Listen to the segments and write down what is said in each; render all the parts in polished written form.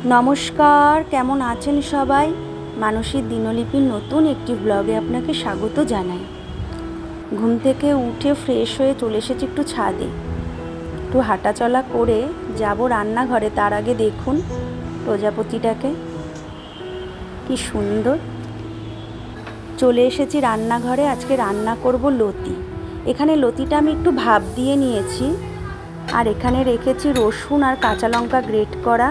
নমস্কার, কেমন আছেন সবাই? মানসীর দিনলিপির নতুন একটি ব্লগে আপনাকে স্বাগত জানাই। ঘুম থেকে উঠে ফ্রেশ হয়ে চলে এসেছি একটু ছাদে, একটু হাঁটাচলা করে যাব রান্নাঘরে। তার আগে দেখুন প্রজাপতিটাকে, কি সুন্দর। চলে এসেছি রান্নাঘরে। আজকে রান্না করব লতি। এখানে লতিটা আমি একটু ভাপ দিয়ে নিয়েছি, আর এখানে রেখেছি রসুন আর কাঁচা লঙ্কা গ্রেট করা,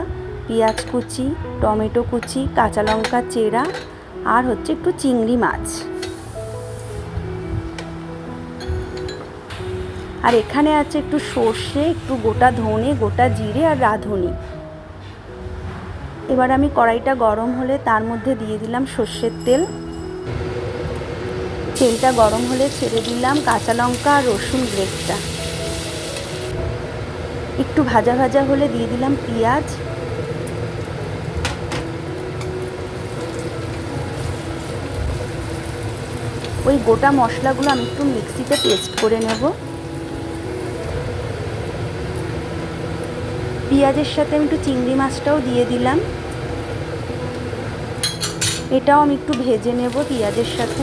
পেঁয়াজ কুচি, টমেটো কুচি, কাঁচা লঙ্কা চেরা, আর হচ্ছে একটু চিংড়ি মাছ। আর এখানে আছে একটু সর্ষে, একটু গোটা ধনে, গোটা জিরে আর রাঁধুনি। এবার আমি কড়াইটা গরম হলে তার মধ্যে দিয়ে দিলাম সর্ষের তেল। তেলটা গরম হলে ছেড়ে দিলাম কাঁচা লঙ্কা আর রসুন গ্রেটটা। একটু ভাজা ভাজা হলে দিয়ে দিলাম পেঁয়াজ। ওই গোটা মশলাগুলো আমি একটু মিক্সিতে পেস্ট করে নেব। পেঁয়াজের সাথে আমি একটু চিংড়ি মাছটাও দিয়ে দিলাম। এটাও আমি একটু ভেজে নেব পেঁয়াজের সাথে।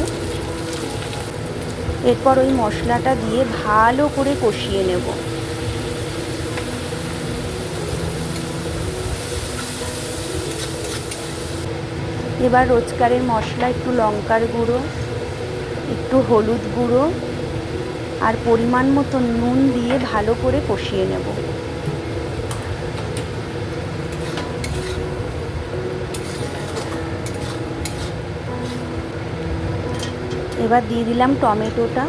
এরপর ওই মশলাটা দিয়ে ভালো করে কষিয়ে নেব। এবার রোজকারের মশলা, একটু লঙ্কার গুঁড়ো, একটু হলুদ গুঁড়ো আর পরিমাণ মতো নুন দিয়ে ভালো করে কষিয়ে নেব। এবার দিয়ে দিলাম টমেটোটা।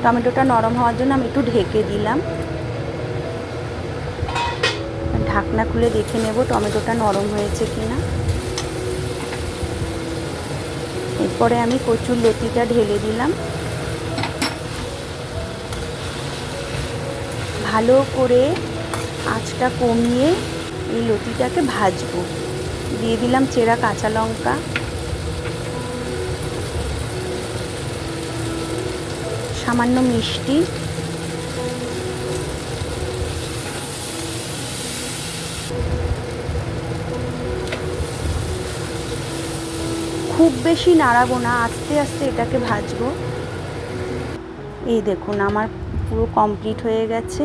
টমেটোটা নরম হওয়ার জন্য আমি একটু ঢেকে দিলাম। ঢাকনা খুলে দেখে নেব টমেটোটা নরম হয়েছে কিনা। এরপরে আমি কচুর লতিটা ঢেলে দিলাম। ভালো করে আঁচটা কমিয়ে এই লতিটাকে ভাজবো। দিয়ে দিলাম চেরা কাঁচা লঙ্কা, সামান্য মিষ্টি, খুব বেশি নাড়াবো না, আস্তে আস্তে এটাকে ভাজবো। এই দেখুন আমার পুরো কমপ্লিট হয়ে গেছে।